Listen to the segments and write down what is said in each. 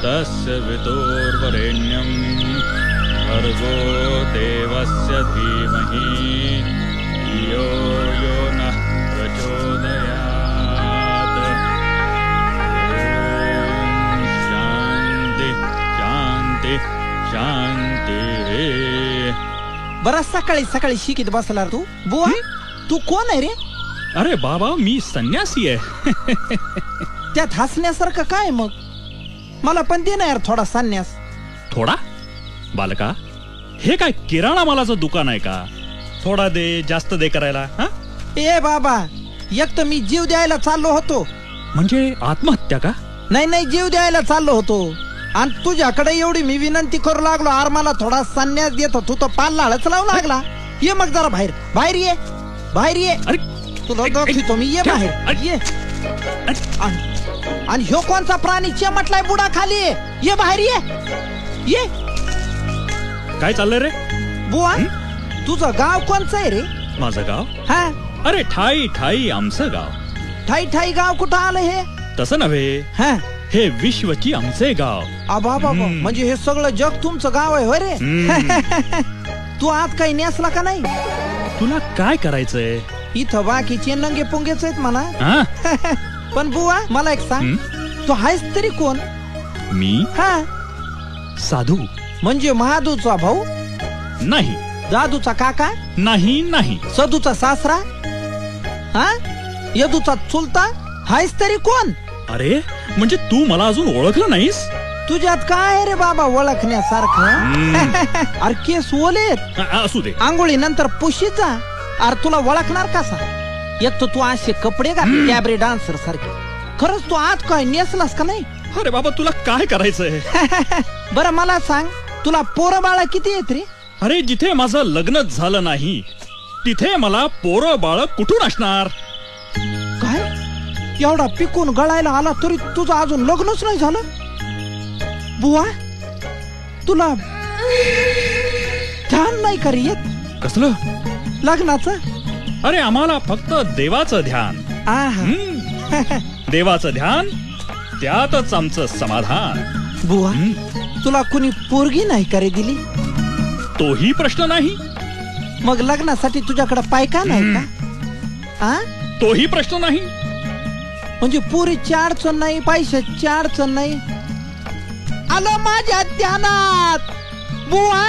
तस्य वितुर्वरेण्यं भर्गो देवस्य धीमहि धियो यो नः प्रचोदयात्। शांती शांती शांती। बरं सकाळी सकाळी शिकीत बसला तू बुवा. तू कोण आहे रे? अरे बाबा मी संन्यासी आहे. त्यात हसण्यासारखं काय मग? मला पण दे ना यार थोडा संन्यास. थोडा? बालका हे काय किराणा मालाचं दुकान आहे का? थोडा दे जास्त दे करायला? हा? ए बाबा, एक तर मी जीव द्यायला चाललो होतो. म्हणजे आत्महत्या का? नाही नाही, जीव द्यायला चाललो होतो आणि तुझ्याकडे एवढी मी विनंती करू लागलो, आर मला थोडा संन्यास देत, तू तर पाल्लाळच लावू लागला. ये मग जरा बाहेर बाहेर ये, बाहेर ये. अरे तुला दाखवतो मी, ये बाहेर ये. आणि ह्यो कोणचा प्राणी चमटलाय बुडा खाली? ये बाहेर ये ये. काय चाललंय रे? बुवा तुझं गाव कोणचं आहे रे? माझं गाव? हा, अरे ठाई ठाई आमचं गाव. ठाई ठाई गाव कुठं आलं हे? तसं नव्हे, हा, हे विश्वची आमचे गाव. आबा बाबा, म्हणजे हे सगळं जग तुमचं गाव आहे होय रे? तू आज काही नेसला का नाही? तुला काय करायचंय? इथं बाकीचे नंगे पुंगेच आहेत म्हणा. हा? पण बुवा मला एक सांग, तू आहेस तरी कोण? मी हा, साधू. म्हणजे महादूचा भाऊ? नाही. दादूचा काका? नाही नाही. सदूचा सासरा? हा, यदूचा चुलता? आहेस तरी कोण? अरे म्हणजे तू मला अजून ओळखलं नाहीस? तुझ्यात काय आहे रे बाबा ओळखण्यासारखं? अरे केस ओलेत, असू दे. आंघोळी नंतर पुशीचा. अरे तुला ओळखणार कसा? एक तर तू असे कपडे घातले कॅबरे डान्सर सारखे. खरंच तू आज काय नेसलास का नाही? अरे बाबा तुला काय करायचंय? बरं मला सांग, तुला पोरं बाळा किती आहेत रे? अरे जिथे माझं लग्नच झालं नाही तिथे मला पोरं बाळ कुठून असणार? काय एवढा पिकून गळायला आला तरी तुझं अजून लग्नच नाही झालं? बुवा तुला ध्यान नाही का रे येत कसलं लग्नाचं? अरे आम्हाला फक्त देवाचं ध्यान. आहा. देवाचं ध्यान त्यातच आमचं समाधान. बुवा तुला कुणी पोरगी नाही का रे दिली? तोही प्रश्न नाही. मग लग्नासाठी तुझ्याकडे पायका नाही का? आ? तोही प्रश्न नाही. म्हणजे पोरीची अडचण नाही, पैशाची अडचण नाही. आलं माझ्या ध्यानात बुवा.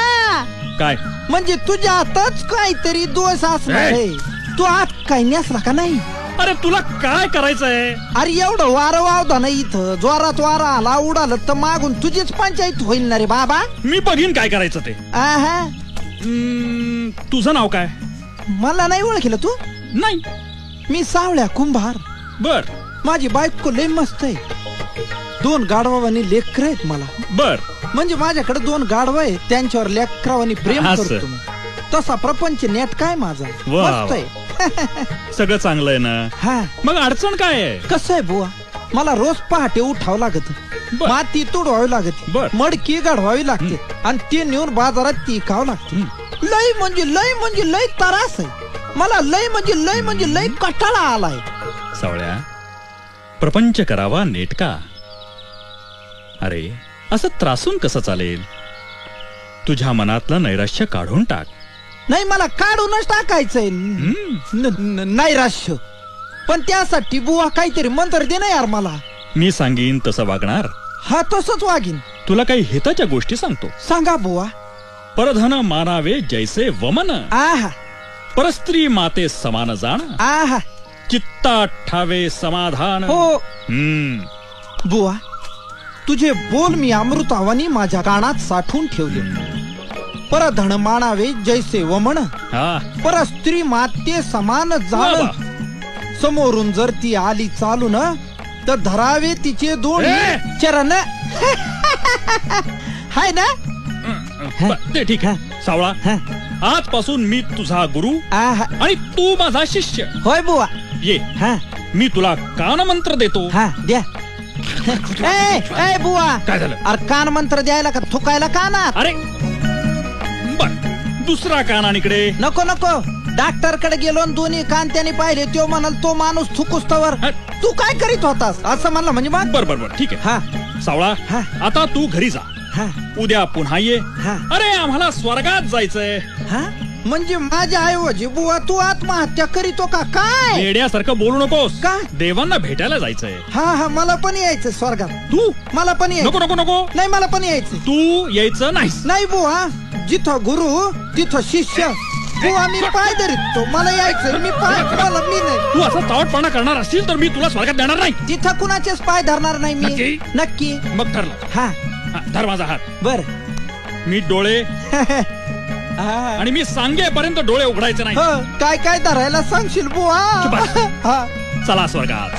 काय म्हणजे तुझ्यातच काहीतरी दोष असणार आहे. तू आज काही नेसला का नाही? अरे तुला काय करायचंय? अरे एवढं वारं वावदा नाही इथं, जोरात वारा आला उडालं तर मागून तुझीच पंचायत होईल ना रे बाबा. मी बघीन काय करायचं ते. आहा. तुझं नाव काय? मला नाही ओळखलं तू? नाही. मी सावळ्या कुंभार. बर माझी बायको लय मस्त आहे. 2 गाढवानी लेकर आहेत मला. बर म्हणजे माझ्याकडे 2 गाढव आहेत, त्यांच्यावर लेकरावानी प्रेम करतो मी. तसा प्रपंच नेट काय माझा मस्त आहे. सगळं चांगलं आहे ना? हा. मग अडचण काय आहे? कसं आहे बुवा, मला रोज पहाटे उठावं लागत, माती तुडवावी लागते, मडकी गाढवावी लागते आणि ते नेऊन बाजारात ती खावं लागते. लय म्हणजे लय त्रास आहे मला. लय म्हणजे लय कटाळा आलाय. सावळ्या प्रपंच करावा नेटका. अरे असं त्रासून कसं चालेल? तुझ्या मनातलं नैराश्य काढून टाक. नाही मला काढूनच टाकायचंय नैराश्य. पण त्यासाठी बुवा काहीतरी मंत्र दे ना यार मला. मी सांगीन तसं वागणार? हा तसंच वागीन. तुला काही हिताच्या गोष्टी सांगतो. सांगा बुवा. परधन मानावे जैसे वमन. आहा. परस्त्री माते समान जाण. आहा. चित्ता ठावे समाधान. हो बुवा तुझे बोल मी अमृतावानी माझ्या कानात साठवून ठेवले. परधन मानावे जैसे वमन, परस्त्री माते समान जाण. समोरून जर ती आली चालून तर धरावे तिचे 2 चरण. हाय ना? ते ठीक आहे सावळा. आजपासून मी तुझा गुरु आणि तू माझा शिष्य. होय बुवा. ये मी तुला कान मंत्र देतो. हा द्या. ए बुवा काय झालं? अरे कान मंत्र द्यायला का थुकायला कानात? अरे बर दुसरा कान इकडे. नको डॉक्टर कडे गेलो, 2 कान त्याने पाहिले. तो म्हणाल तो माणूस थुकुस्तवर तू काय करीत होतास असं म्हणलं. म्हणजे मग बर ठीक आहे. हा सावळा हा. आता तू घरी जा. हा उद्या पुन्हा ये. हा. अरे आम्हाला स्वर्गात जायचंय. हा म्हणजे माझ्या ऐवजी बुवा तू आत्महत्या करीतो का काय? वेड्यासारखं बोलू नकोस. का? देवांना भेटायला जायचंय. हा मला पण यायचं स्वर्गात. तू मला पण यायचं. नको नको नको. नाही मला पण यायचं. तू यायचं नाहीस. नाही बुवा, जिथं गुरु तिथं शिष्य. बुवा मी पाय धरतो, मला यायचं. मी पाय मला मी नाही. तू असा चावटपणा करणार असशील तर मी तुला स्वर्गात देणार नाही. तिथं कुणाचेच पाय धरणार नाही मी. नक्की? नक्की. मग ठरलं. हा हा, धर माझा हात. बर. मी डोळे आणि मी सांगेपर्यंत डोळे उघडायचे नाही. काय काय धरायला सांगशील बुवा? चुप बस. हा चला स्वर्गात.